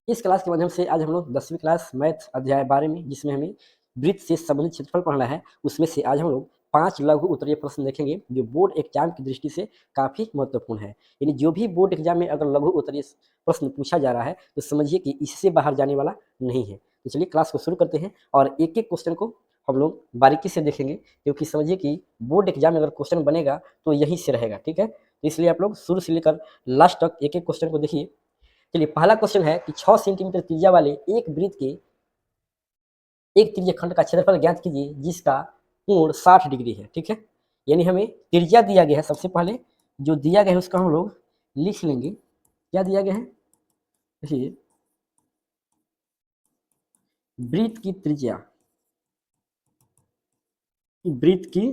इस क्लास के माध्यम से आज हम लोग 10वीं क्लास मैथ अध्याय 12 में, जिसमें हमें वृत्त से संबंधित क्षेत्रफल पढ़ना है, उसमें से आज हम लोग 5 लघु उत्तरीय प्रश्न देखेंगे जो बोर्ड एग्जाम की दृष्टि से काफ़ी महत्वपूर्ण है। यानी जो भी बोर्ड एग्जाम में अगर लघु उत्तरीय प्रश्न पूछा जा रहा है तो समझिए कि इससे बाहर जाने वाला नहीं है। तो चलिए क्लास को शुरू करते हैं और एक एक क्वेश्चन को हम लोग बारीकी से देखेंगे, क्योंकि समझिए कि बोर्ड एग्जाम में अगर क्वेश्चन बनेगा तो यहीं से रहेगा। ठीक है, तो इसलिए आप लोग शुरू से लेकर लास्ट तक एक एक क्वेश्चन को देखिए। चलिए पहला क्वेश्चन है कि 6 सेंटीमीटर त्रिज्या वाले एक वृत्त के एक त्रिज्य खंड का क्षेत्रफल ज्ञात कीजिए जिसका कोण 60 डिग्री है। ठीक है, यानी हमें त्रिज्या दिया गया है। सबसे पहले जो दिया गया है उसका हम लोग लिख लेंगे। क्या दिया गया है? देखिए, वृत्त की त्रिज्या, वृत्त की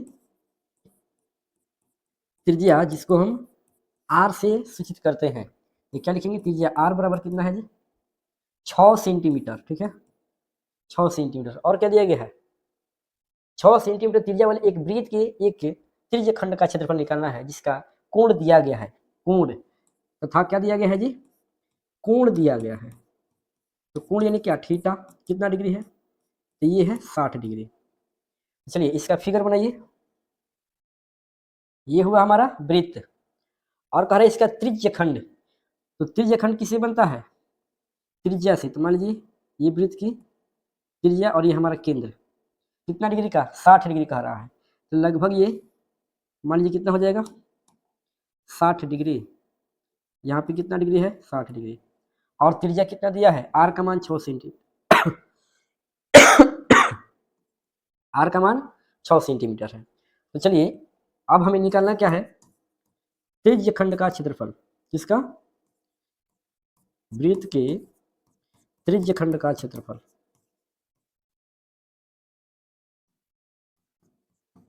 त्रिज्या जिसको हम आर से सूचित करते हैं, ये क्या लिखेंगे? त्रिज्या आर बराबर कितना है जी? 6 सेंटीमीटर। ठीक है, 6 सेंटीमीटर। और क्या दिया गया है? 6 सेंटीमीटर त्रिज्या वाले एक वृत्त के एक त्रिज्य खंड का क्षेत्रफल निकालना है जिसका कोण दिया गया है। कोण तथा क्या दिया गया है जी? कोण दिया गया है। तो कोण यानी क्या? थीटा कितना डिग्री है? तो ये है 60 डिग्री। चलिए इसका फिगर बनाइए। ये हुआ हमारा वृत्त और कह रहे इसका त्रिज्य खंड। तो त्रिज्य खंड किससे बनता है? त्रिज्या से। तो मान लीजिए ये वृत्त की त्रिज्या और ये हमारा केंद्र कितना डिग्री का? 60 डिग्री कह रहा है। तो लगभग ये मान लीजिए कितना हो जाएगा? 60 डिग्री। यहाँ पे कितना डिग्री है? 60 डिग्री। और त्रिज्या कितना दिया है? आर का मान 6 सेंटीमीटर। आर का मान 6 सेंटीमीटर है। तो चलिए अब हमें निकालना क्या है? त्रिज्य खंड का क्षेत्रफल। किसका? वृत्त के त्रिज्य खंड का क्षेत्रफल।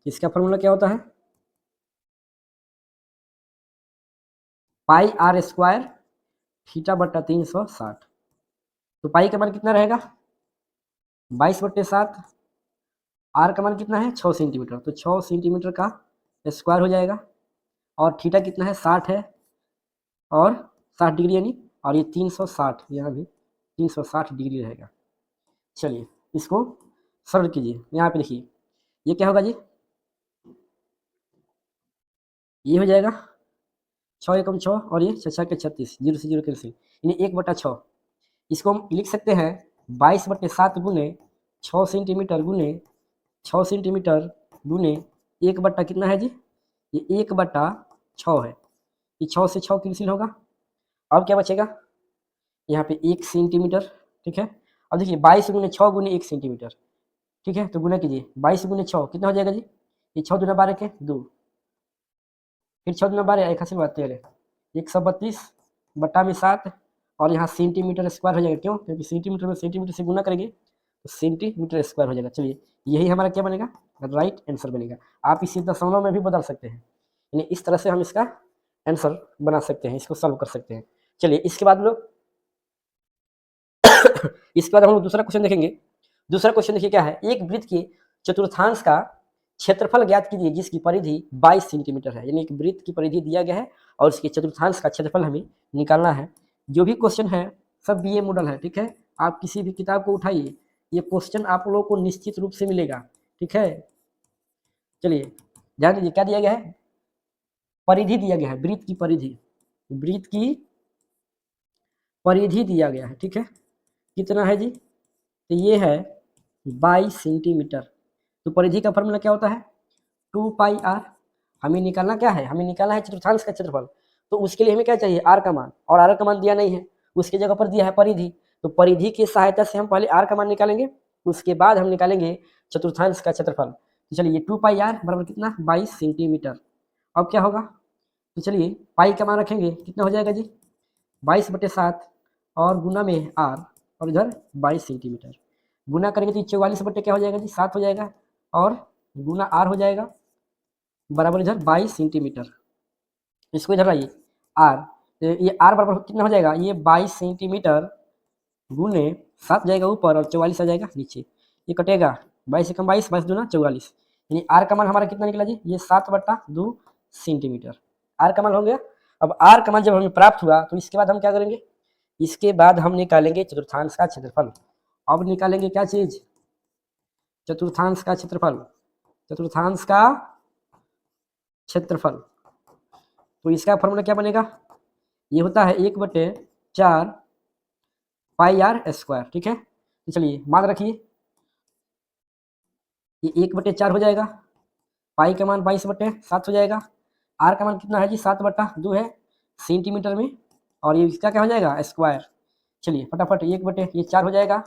इसका फॉर्मूला क्या होता है? पाई आर स्क्वायर थीटा बट्टा 360। तो पाई का मान कितना रहेगा? 22/7। आर का मान कितना है? 6 सेंटीमीटर। तो 6 सेंटीमीटर का स्क्वायर हो जाएगा। और थीटा कितना है? 60 है और 60 डिग्री यानी, और ये 360, यहाँ भी 360 डिग्री रहेगा। चलिए इसको सरल कीजिए। यहाँ पे देखिए ये क्या होगा जी? ये हो जाएगा 6 एकम 6 और ये 6 के 36, 0 से 0 कैंसिल, यानी 1/6। इसको हम लिख सकते हैं 22/7 गुने 6 सेंटीमीटर गुने 6 सेंटीमीटर गुने 1 बट्टा कितना है जी? ये 1/6 है। ये 6 से 6 कैंसिल होगा। अब क्या बचेगा? यहाँ पे 1 सेंटीमीटर। ठीक है, अब देखिए 22 गुने 6 गुने 1 सेंटीमीटर। ठीक है, तो गुना कीजिए। 22 गुने 6 कितना हो जाएगा जी? ये 6 दूना 12 के 2, फिर 6 दूना 12, 1 हासिल 13, 132 बट्टा में 7 और यहाँ सेंटीमीटर स्क्वायर हो जाएगा। क्यों? क्योंकि सेंटीमीटर में सेंटीमीटर से गुना करेंगे तो सेंटीमीटर स्क्वायर हो जाएगा। चलिए यही हमारा क्या बनेगा? राइट आंसर बनेगा। आप इसे दशमलव में भी बदल सकते हैं, यानी इस तरह से हम इसका आंसर बना सकते हैं, इसको सॉल्व कर सकते हैं। चलिए इसके बाद लोग इसके बाद हम लोग दूसरा क्वेश्चन देखेंगे। दूसरा क्वेश्चन देखिए क्या है? एक वृत्त के चतुर्थांश का क्षेत्रफल ज्ञात कीजिए जिसकी परिधि 22 सेंटीमीटर है। यानी एक वृत्त की परिधि दिया गया है और उसके चतुर्थांश का क्षेत्रफल हमें निकालना है। जो भी क्वेश्चन है सब बीए मॉडल है। ठीक है, आप किसी भी किताब को उठाइए, ये क्वेश्चन आप लोगों को निश्चित रूप से मिलेगा। ठीक है, चलिए ध्यान दीजिए क्या दिया गया है? परिधि दिया गया है, वृत्त की परिधि, वृत्त की परिधि दिया गया है। ठीक है, कितना है जी? तो ये है 22 सेंटीमीटर। तो परिधि का फॉर्मूला क्या होता है? 2πr। हमें निकालना क्या है? हमें निकालना है चतुर्थांश का क्षेत्रफल। तो उसके लिए हमें क्या चाहिए? आर का मान, और आर का मान दिया नहीं है, उसकी जगह पर दिया है परिधि। तो परिधि की सहायता से हम पहले आर का मान निकालेंगे, उसके बाद हम निकालेंगे चतुर्थांश का क्षेत्रफल। तो चलिए 2πr बराबर कितना? 22 सेंटीमीटर। अब क्या होगा? तो चलिए पाई का मान रखेंगे, कितना हो जाएगा जी? 22/7 और गुना में आर और इधर 22 सेंटीमीटर। गुना करेंगे तो 44 बट्टे क्या हो जाएगा जी? 7 हो जाएगा और गुना आर हो जाएगा बराबर इधर 22 सेंटीमीटर। इसको इधर लाइए आर, ये आर बराबर कितना हो जाएगा? ये 22 सेंटीमीटर गुने 7 जाएगा ऊपर और 44 आ जाएगा नीचे। ये कटेगा 22 से कम 22, 22 दूना 44, यानी आर का मान हमारा कितना निकला जी? ये 7/2 सेंटीमीटर आर का मान हो गया। अब आर का मान जब हमें प्राप्त हुआ तो इसके बाद हम क्या करेंगे? इसके बाद हम निकालेंगे चतुर्थांश का क्षेत्रफल। अब निकालेंगे क्या चीज? चतुर्थांश का क्षेत्रफल। चतुर्थांश का क्षेत्रफल। तो इसका फॉर्मूला क्या बनेगा? ये होता है 1/4 पाई आर स्क्वायर। ठीक है, तो चलिए मान रखिए ये 1/4 हो जाएगा, पाई का मान 22/7 हो जाएगा, आर का मान कितना है जी? 7/2 है सेंटीमीटर में, और ये इसका क्या हो जाएगा? स्क्वायर। चलिए फटाफट, ये 4 हो जाएगा,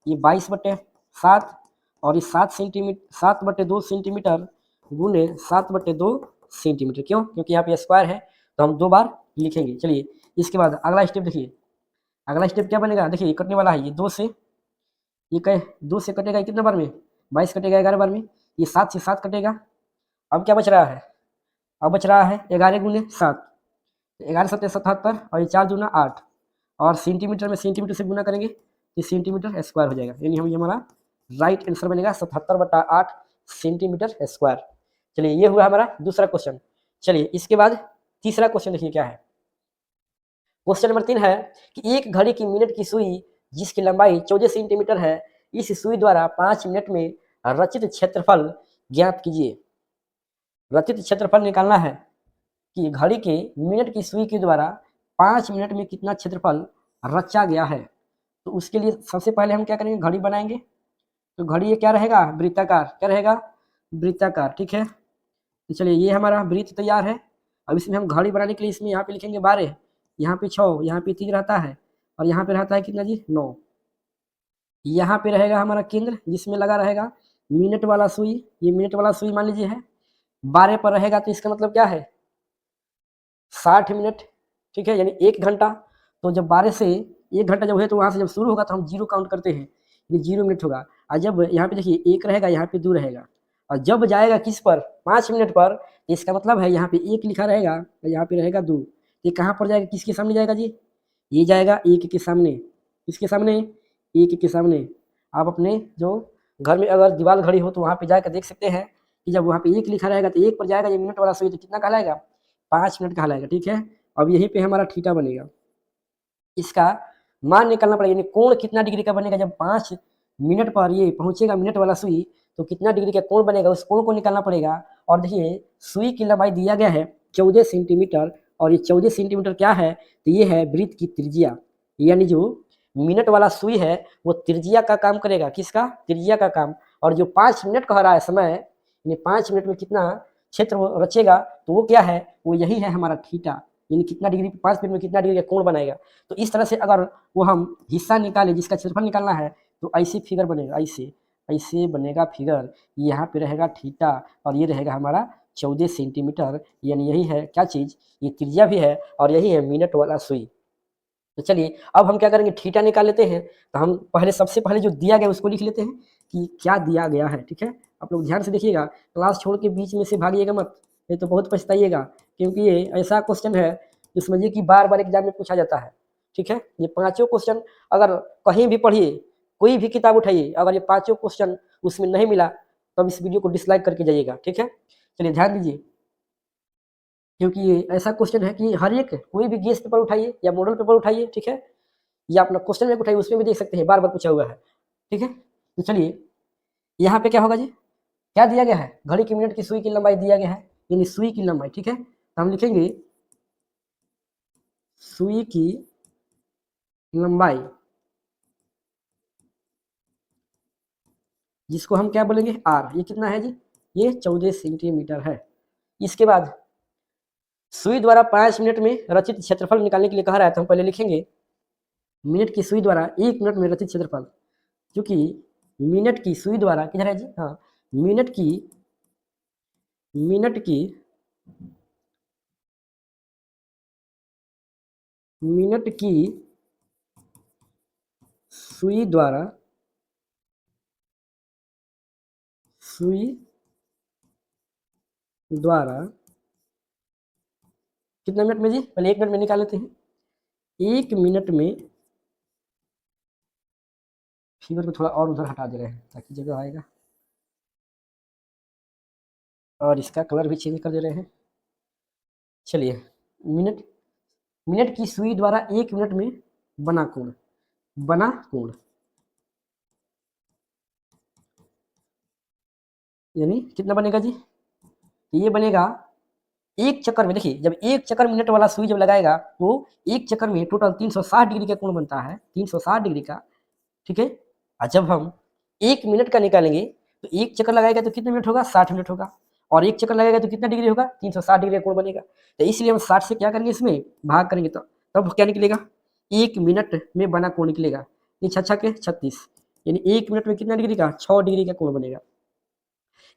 ये 22/7, और ये 7/2 सेंटीमीटर गुने 7/2 सेंटीमीटर। क्यों? क्योंकि यहाँ पे स्क्वायर है तो हम 2 बार लिखेंगे। चलिए इसके बाद अगला स्टेप देखिए, अगला स्टेप क्या बनेगा? देखिए ये कटने वाला है, ये 2 से, ये कहे 2 से कटेगा, कितने बार में? 22 कटेगा 11 बार में, ये 7 से 7 कटेगा। अब क्या बच रहा है? अब बच रहा है 11 गुने 7, 11 7 77, और ये 4 दूना 8, और सेंटीमीटर में सेंटीमीटर से गुना करेंगे तो सेंटीमीटर स्क्वायर हो जाएगा, यानी हम ये हमारा राइट आंसर बनेगा 77/8 सेंटीमीटर स्क्वायर। चलिए ये हुआ हमारा दूसरा क्वेश्चन। चलिए इसके बाद तीसरा क्वेश्चन देखिए क्या है। क्वेश्चन नंबर 3 है कि एक घड़ी की मिनट की सुई जिसकी लंबाई 14 सेंटीमीटर है, इस सुई द्वारा 5 मिनट में रचित क्षेत्रफल ज्ञात कीजिए। रचित क्षेत्रफल निकालना है कि घड़ी के मिनट की सुई के द्वारा 5 मिनट में कितना क्षेत्रफल रचा गया है। तो उसके लिए सबसे पहले हम क्या करेंगे? घड़ी बनाएंगे। तो घड़ी ये क्या रहेगा? वृत्ताकार। क्या रहेगा? वृत्ताकार। ठीक है, तो चलिए ये हमारा वृत्त तैयार है। अब इसमें हम घड़ी बनाने के लिए इसमें यहाँ पे लिखेंगे 12, यहाँ पे 6, यहाँ पे 3 रहता है, और यहाँ पे रहता है कितना जी? 9। यहाँ पे रहेगा हमारा केंद्र जिसमें लगा रहेगा मिनट वाला सुई। ये मिनट वाला सुई मान लीजिए है 12 पर रहेगा, तो इसका मतलब क्या है? 60 मिनट। ठीक है, यानी 1 घंटा। तो जब 12 से 1 घंटा जब है तो वहाँ से जब शुरू होगा तो हम 0 काउंट करते हैं, यानी 0 मिनट होगा। और जब यहाँ पे देखिए 1 रहेगा, यहाँ पे 2 रहेगा, और जब जाएगा किस पर? 5 मिनट पर, तो इसका मतलब है यहाँ पे 1 लिखा रहेगा और यहाँ पे रहेगा 2। ये कहाँ पर जाएगा? किसके सामने जाएगा जी? ये जाएगा 1 के सामने। किसके सामने? 1 के सामने। आप अपने जो घर में अगर दीवार घड़ी हो तो वहाँ पे जाकर देख सकते हैं कि जब वहाँ पे 1 लिखा रहेगा तो 1 पर जाएगा, ये मिनट वाला सुई, तो कितना कहलाएगा? 5 मिनट कहलाएगा। ठीक है, अब यहीं पे हमारा थीटा बनेगा, इसका मान निकालना पड़ेगा, यानी कोण कितना डिग्री का बनेगा जब 5 मिनट पर ये पहुंचेगा मिनट वाला सुई, तो कितना डिग्री का कोण बनेगा, उस कोण को निकालना पड़ेगा। और देखिए सुई की लंबाई दिया गया है 14 सेंटीमीटर, और ये 14 सेंटीमीटर क्या है? तो ये है वृत्त की त्रिज्या, यानी जो मिनट वाला सुई है वो त्रिज्या का काम करेगा। किसका? त्रिज्या का काम। और जो 5 मिनट कह रहा है समय, यानी 5 मिनट में कितना क्षेत्र वो रचेगा, तो वो क्या है? वो यही है हमारा थीटा, यानी कितना डिग्री, 5 मिनट में कितना डिग्री का कोण बनाएगा। तो इस तरह से अगर वो हम हिस्सा निकाले जिसका क्षेत्रफल निकालना है, तो ऐसे फिगर बनेगा, ऐसे ऐसे बनेगा फिगर। यहाँ पे रहेगा थीटा और ये रहेगा हमारा 14 सेंटीमीटर, यानी यही है क्या चीज़? ये त्रिज्या भी है और यही है मिनट वाला सुई। तो चलिए अब हम क्या करेंगे? थीटा निकाल लेते हैं। तो हम पहले सबसे पहले जो दिया गया उसको लिख लेते हैं कि क्या दिया गया है। ठीक है, आप लोग ध्यान से देखिएगा, क्लास छोड़ के बीच में से भागिएगा मत, नहीं तो बहुत पछताइएगा, क्योंकि ये ऐसा क्वेश्चन है जो समझिए कि बार बार एग्जाम में पूछा जाता है। ठीक है, ये पाँचों क्वेश्चन अगर कहीं भी पढ़िए, कोई भी किताब उठाइए, अगर ये पाँचों क्वेश्चन उसमें नहीं मिला तो इस वीडियो को डिसलाइक करके जाइएगा। ठीक है, चलिए ध्यान दीजिए, क्योंकि ये ऐसा क्वेश्चन है कि हर एक कोई भी गेस पेपर उठाइए या मॉडल पेपर उठाइए, ठीक है, या अपना क्वेश्चन बैंक उठाइए, उसमें भी देख सकते हैं, बार बार पूछा हुआ है। ठीक है, तो चलिए यहाँ पे क्या होगा जी? क्या दिया गया है? घड़ी की मिनट की सुई की लंबाई दिया गया है, यानी सुई की लंबाई। ठीक है, तो हम लिखेंगे सुई की लंबाई, जिसको हम क्या बोलेंगे? आर। ये कितना है जी? ये 14 सेंटीमीटर है। इसके बाद सुई द्वारा 5 मिनट में रचित क्षेत्रफल निकालने के लिए कहा रहा है, तो हम पहले लिखेंगे मिनट की सुई द्वारा 1 मिनट में रचित क्षेत्रफल, क्योंकि मिनट की सुई द्वारा किधर है जी? हाँ, मिनट की मिनट की मिनट की सुई द्वारा सुई द्वारा कितने मिनट में जी? पहले 1 मिनट में निकाल लेते हैं। 1 मिनट में, फिगर को थोड़ा और उधर हटा दे रहे हैं ताकि जगह आएगा, और इसका कलर भी चेंज कर दे रहे हैं। चलिए मिनट मिनट की सुई द्वारा 1 मिनट में बना कोण, बना कोण, यानी कितना बनेगा जी? ये बनेगा एक चक्कर में, देखिए जब एक चक्कर मिनट वाला सुई जब लगाएगा तो एक चक्कर में टोटल 360 डिग्री का कोण बनता है, 360 डिग्री का, ठीक है। और जब हम 1 मिनट का निकालेंगे तो एक चक्कर लगाएगा तो कितने मिनट होगा? 60 मिनट होगा। और एक चक्कर लगेगा तो कितना डिग्री होगा? 360 डिग्री का कोण बनेगा। तो इसलिए हम 60 से क्या करेंगे, इसमें भाग करेंगे तो तब क्या निकलेगा? 1 मिनट में बना कोण निकलेगा। ये 6 के 36, यानी 1 मिनट में कितना डिग्री का? 6 डिग्री का कोण बनेगा।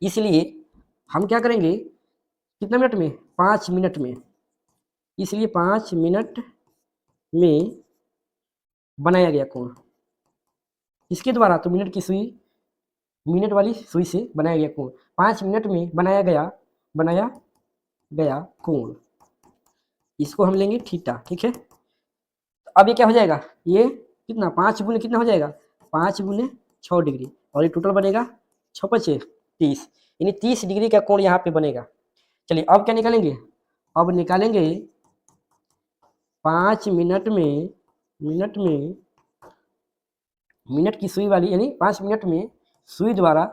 इसलिए हम क्या करेंगे, कितना मिनट में? 5 मिनट में। इसलिए 5 मिनट में बनाया गया कोण इसके द्वारा, तो मिनट की सुई, मिनट वाली सुई से बनाया गया कोण, 5 मिनट में बनाया गया कोण, इसको हम लेंगे थीटा, ठीक है। तो अब ये क्या हो जाएगा? ये कितना? 5 गुने कितना हो जाएगा? 5 गुने 6 डिग्री, और ये टोटल बनेगा 6 पचे 30, यानी 30 डिग्री का कोण यहाँ पे बनेगा। चलिए अब क्या निकालेंगे? अब निकालेंगे 5 मिनट में, मिनट की सुई वाली, यानी 5 मिनट में सुई द्वारा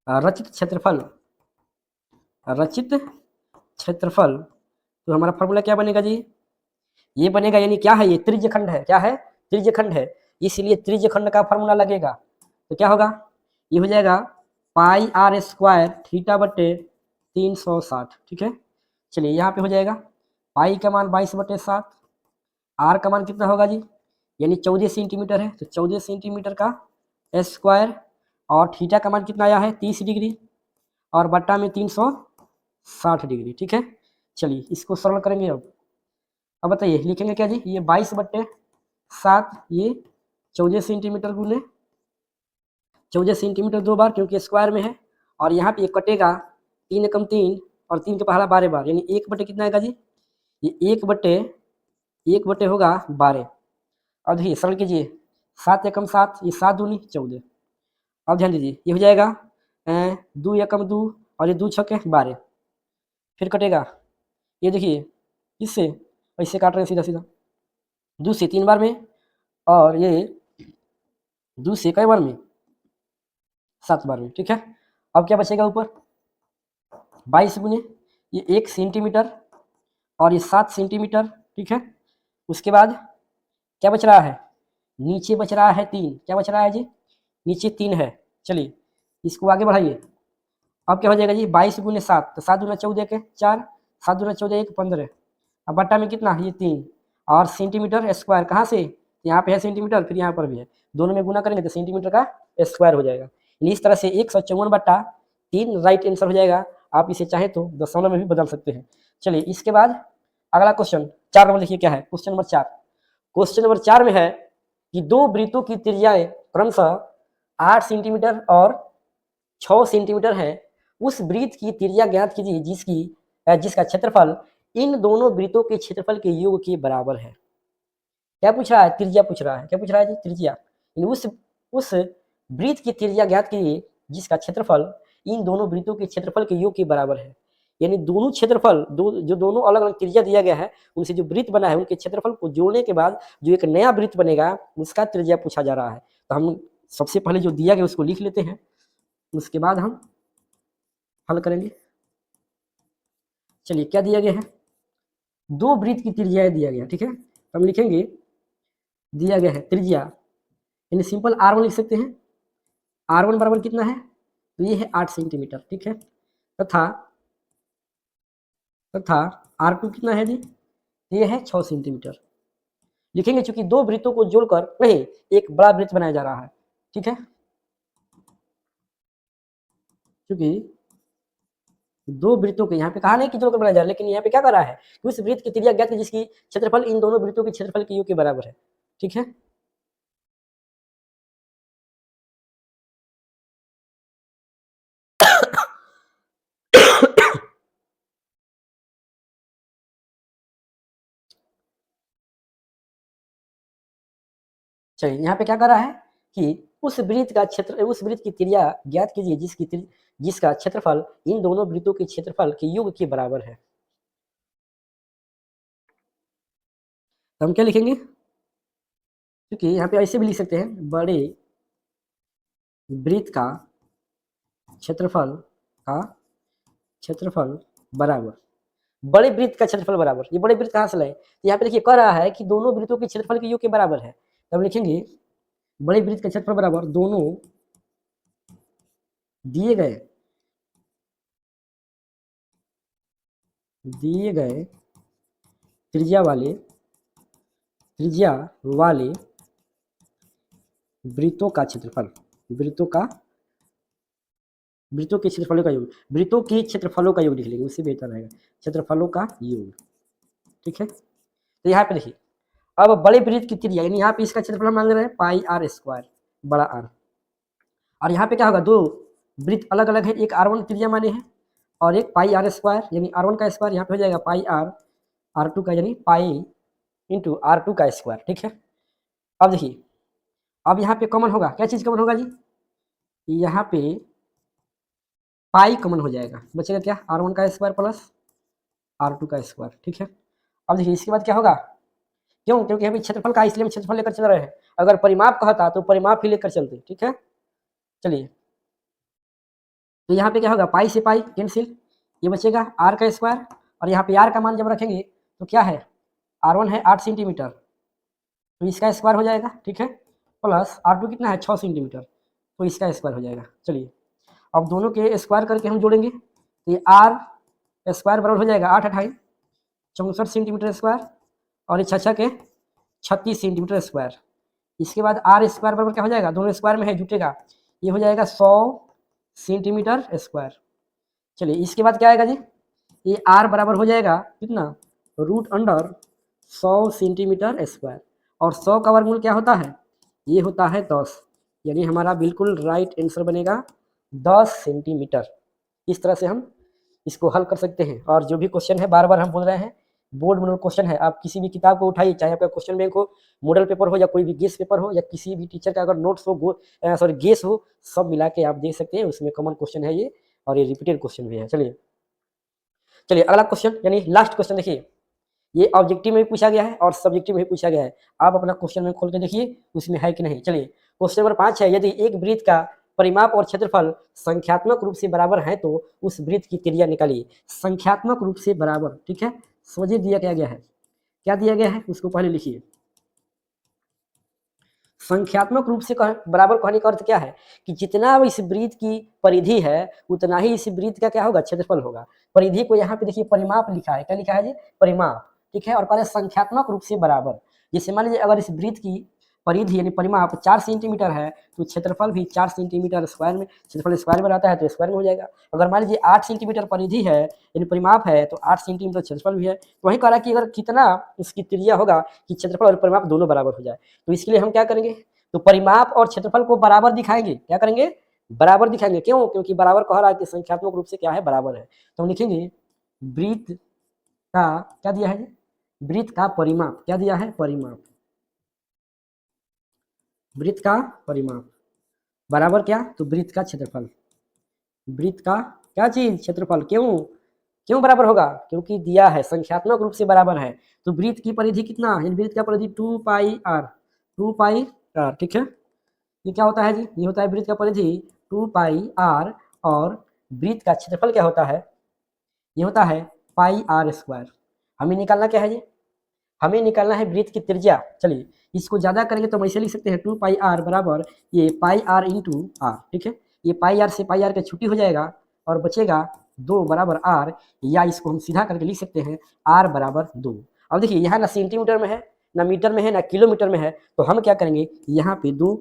रचित क्षेत्रफल, तो हमारा फॉर्मूला क्या बनेगा जी? ये बनेगा, यानी क्या है? ये त्रिज्यखंड है। क्या है? त्रिज्यखंड है, इसलिए त्रिज्यखंड का फॉर्मूला लगेगा। तो क्या होगा? ये हो जाएगा पाई आर स्क्वायर थीटा बटे 360, ठीक है। चलिए यहाँ पे हो जाएगा पाई का मान 22/7, आर का मान कितना होगा जी? यानी 14 सेंटीमीटर है, तो 14 सेंटीमीटर का स्क्वायर, और थीटा का मान कितना आया है? 30 डिग्री, और बट्टा में 360 डिग्री, ठीक है। चलिए इसको सरल करेंगे। अब बताइए लिखेंगे क्या जी? ये 22/7, ये 14 सेंटीमीटर गुने 14 सेंटीमीटर 2 बार, क्योंकि स्क्वायर में है, और यहाँ पे कटेगा 3 एकम 3, और 3 के पहला 12 बार, यानी 1 बटे कितना आएगा जी? ये 1 बटे होगा 12। अब देखिए सरल कीजिए, 7 एकम 7, ये 7 दूनी 14। अब ध्यान दीजिए, ये हो जाएगा 2 एकम 2, और ये 2 छके 12, फिर कटेगा, ये देखिए इससे ऐसे काट रहे हैं सीधा सीधा, 2 से 3 बार में, और ये 2 से कई बार में? 7 बार में, ठीक है। अब क्या बचेगा ऊपर? 22 गुने ये 1 सेंटीमीटर, और ये 7 सेंटीमीटर, ठीक है। उसके बाद क्या बच रहा है? नीचे बच रहा है 3। क्या बच रहा है जी? नीचे 3 है। चलिए इसको आगे बढ़ाइए। अब क्या हो जाएगा जी? 22 गुने 7, तो 7 दूना 14 के 4, 7 दूना 14 1 15, अब बट्टा में कितना? ये 3, और सेंटीमीटर स्क्वायर कहाँ से? यहाँ पे है सेंटीमीटर, फिर यहाँ पर भी है, दोनों में गुना करेंगे तो सेंटीमीटर का स्क्वायर हो जाएगा। इस तरह से 154/3 राइट आंसर हो जाएगा। आप इसे चाहे तो दशमलव में भी बदल सकते हैं। चलिए इसके बाद अगला क्वेश्चन 4 नंबर देखिए क्या है। क्वेश्चन नंबर 4, क्वेश्चन नंबर 4 में है कि दो वृत्तों की त्रिज्याएं क्रमशः 8 सेंटीमीटर और 6 सेंटीमीटर है। उस वृत्त की त्रिज्या ज्ञात कीजिए जिसका क्षेत्रफल इन दोनों वृत्तों के क्षेत्रफल के योग के बराबर है। क्या पूछ रहा है? त्रिज्या पूछ रहा है। क्या पूछ रहा है जी? त्रिज्या। उस वृत्त की त्रिज्या ज्ञात कीजिए जिसका क्षेत्रफल इन दोनों वृत्तों के क्षेत्रफल के योग के बराबर है। यानी दोनों क्षेत्रफल जो दोनों अलग अलग त्रिज्या दिया गया है, उनसे जो वृत्त बना है उनके क्षेत्रफल को जोड़ने के बाद जो एक नया वृत्त बनेगा उसका त्रिज्या पूछा जा रहा है। तो हम सबसे पहले जो दिया गया उसको लिख लेते हैं, उसके बाद हम हल करेंगे। चलिए क्या दिया गया है? दो वृत्त की त्रिज्याएं दिया गया, ठीक है। हम लिखेंगे दिया गया है त्रिज्या, यानी सिंपल r1 लिख सकते हैं। r1 बराबर कितना है? तो ये है 8 सेंटीमीटर, ठीक है। तथा r2 कितना है जी? ये है 6 सेंटीमीटर। लिखेंगे चूंकि दो वृत्तों को जोड़कर नहीं एक बड़ा वृत्त बनाया जा रहा है, ठीक है। क्योंकि दो वृत्तों के यहाँ पे कहा नहीं कि जोड़कर बनाया जा रहा है, लेकिन यहाँ पे क्या कर रहा है कि उस वृत्त की त्रिज्या ज्ञात है जिसकी क्षेत्रफल इन दोनों वृत्तों के क्षेत्रफल के योग के बराबर है, ठीक है। चलिए यहाँ पे क्या कर रहा है कि उस वृत्त की त्रिज्या ज्ञात कीजिए जिसका क्षेत्रफल इन दोनों वृत्तों के क्षेत्रफल के योग के बराबर है। तो हम क्या लिखेंगे, क्योंकि यहाँ पे ऐसे भी लिख सकते हैं, बड़े वृत्त का क्षेत्रफल का क्षेत्रफल बराबर, बड़े वृत्त का क्षेत्रफल बराबर, ये बड़े वृत्त कहाँ से लाए, तो यहाँ पे देखिए कह रहा है कि दोनों वृत्तों के क्षेत्रफल के योग के बराबर है, तो हम लिखेंगे बड़े वृत्त का क्षेत्रफल बराबर दोनों दिए गए त्रिज्या वाले वृत्तों का क्षेत्रफल, वृत्तों के क्षेत्रफलों का योग, वृत्तों के क्षेत्रफलों का योग लिख लेंगे, उससे बेहतर रहेगा, क्षेत्रफलों का योग। ठीक है, तो यहाँ पे देखिए, अब बड़े वृत्त की त्रिज्या, यानी यहाँ पे इसका क्षेत्रफल मान रहे हैं पाई आर स्क्वायर, बड़ा आर, और यहाँ पे क्या होगा, दो वृत्त अलग अलग है, एक R1 त्रिज्या माने हैं और एक पाई आर स्क्वायर, यानी R1 का स्क्वायर यहाँ पे हो जाएगा पाई आर, R2 का यानी पाई इंटू R2 का स्क्वायर। ठीक है, अब देखिए, अब यहाँ पे कॉमन होगा, क्या चीज़ कॉमन होगा जी, यहाँ पे पाई कॉमन हो जाएगा, बचेगा क्या, R1 का स्क्वायर प्लस R2 का स्क्वायर। ठीक है, अब देखिए इसके बाद क्या होगा, क्यों, क्योंकि अभी क्षेत्रफल का, इसलिए हम क्षेत्रफल लेकर चल रहे हैं, अगर परिमाप कहता तो परिमाप ही लेकर चलते। ठीक है, चलिए, तो यहाँ पे क्या होगा, पाई से पाई कैंसिल, ये बचेगा R का स्क्वायर, और यहाँ पे R का मान जब रखेंगे तो क्या है, R1 है 8 सेंटीमीटर, तो इसका स्क्वायर हो जाएगा। ठीक है, प्लस R2 कितना है 6 सेंटीमीटर, तो इसका स्क्वायर हो जाएगा। चलिए, अब दोनों के स्क्वायर करके हम जोड़ेंगे, तो ये R स्क्वायर बराबर हो जाएगा 8 अठाई 64 सेंटीमीटर स्क्वायर, और ये 6 के 36 सेंटीमीटर स्क्वायर। इसके बाद R स्क्वायर बराबर क्या हो जाएगा, दोनों स्क्वायर में है जुटेगा, ये हो जाएगा 100 सेंटीमीटर स्क्वायर। चलिए, इसके बाद क्या आएगा जी, ये R बराबर हो जाएगा कितना, रूट अंडर 100 सेंटीमीटर स्क्वायर, और 100 का वर्गमूल क्या होता है, ये होता है 10, यानी हमारा बिल्कुल राइट आंसर बनेगा 10 सेंटीमीटर। इस तरह से हम इसको हल कर सकते हैं, और जो भी क्वेश्चन है, बार बार हम बोल रहे हैं, बोर्ड में क्वेश्चन है, आप किसी भी किताब को उठाइए, चाहे आपका क्वेश्चन बैंक हो, मॉडल पेपर हो, या कोई भी गेस पेपर हो, या किसी भी टीचर का अगर नोट्स हो, सॉरी गेस हो, सब मिला के आप देख सकते हैं, उसमें कॉमन क्वेश्चन है ये, और ये रिपीटेड क्वेश्चन भी है। चलिए अगला क्वेश्चन, यानी लास्ट क्वेश्चन देखिए, ये ऑब्जेक्टिव में भी पूछा गया है और सब्जेक्टिव में भी पूछा गया है, आप अपना क्वेश्चन में खोल के देखिए उसमें है कि नहीं। चलिए, क्वेश्चन नंबर 5 है, यदि एक वृत्त का परिमाप और क्षेत्रफल संख्यात्मक रूप से बराबर है तो उस वृत्त की त्रिज्या निकालिए। संख्यात्मक रूप से बराबर, ठीक है, समझिए दिया क्या गया है, क्या दिया गया है उसको पहले लिखिए। संख्यात्मक रूप से बराबर कहने का अर्थ क्या है, कि जितना इस वृत्त की परिधि है उतना ही इस वृत्त का क्या होगा, क्षेत्रफल होगा। परिधि को यहाँ पे देखिए परिमाप लिखा है, क्या लिखा है जी, परिमाप। ठीक है, और पहले संख्यात्मक रूप से बराबर, जैसे मान लीजिए अगर इस वृत्त की परिधि यानी परिमाप 4 सेंटीमीटर है तो क्षेत्रफल भी 4 सेंटीमीटर स्क्वायर में, क्षेत्रफल स्क्वायर में रहता है तो स्क्वायर में हो जाएगा। अगर मान लीजिए 8 सेंटीमीटर परिधि है यानी परिमाप है तो 8 सेंटीमीटर क्षेत्रफल भी है, तो वही कह रहा है कि अगर कितना उसकी त्रिज्या होगा कि क्षेत्रफल और परिमाप दोनों बराबर हो जाए, तो इसके लिए हम क्या करेंगे, तो परिमाप और क्षेत्रफल को बराबर दिखाएंगे, क्या करेंगे, बराबर दिखाएंगे। क्यों, क्योंकि बराबर कह रहा है कि संख्यात्मक रूप से क्या है, बराबर है, तो हम लिखेंगे वृत्त का क्या दिया है, वृत्त का परिमाप, क्या दिया है, परिमाप, वृत्त का परिमाप बराबर क्या, तो वृत्त का क्षेत्रफल, वृत्त का क्या चीज, क्षेत्रफल। क्यों, क्यों बराबर होगा, क्योंकि दिया है संख्यात्मक रूप से बराबर है, तो वृत्त की परिधि कितना, वृत्त का परिधि 2 पाई आर, 2 पाई आर। ठीक है, ये क्या होता है जी, ये होता है वृत्त का परिधि 2 पाई आर, और वृत्त का क्षेत्रफल क्या होता है, ये होता है पाई आर स्क्वायर। हमें निकालना क्या है जी, हमें निकालना है वृत्त की त्रिज्या। चलिए, इसको ज्यादा करेंगे तो हम ऐसे लिख सकते हैं 2 पाई आर बराबर ये पाई आर इंटू आर। ठीक है, ये पाई आर से पाई आर का छुट्टी हो जाएगा और बचेगा 2 बराबर आर, या इसको हम सीधा करके लिख सकते हैं आर बराबर 2। अब देखिए यहाँ ना सेंटीमीटर में है, ना मीटर में है, ना किलोमीटर में है, तो हम क्या करेंगे, यहाँ पे 2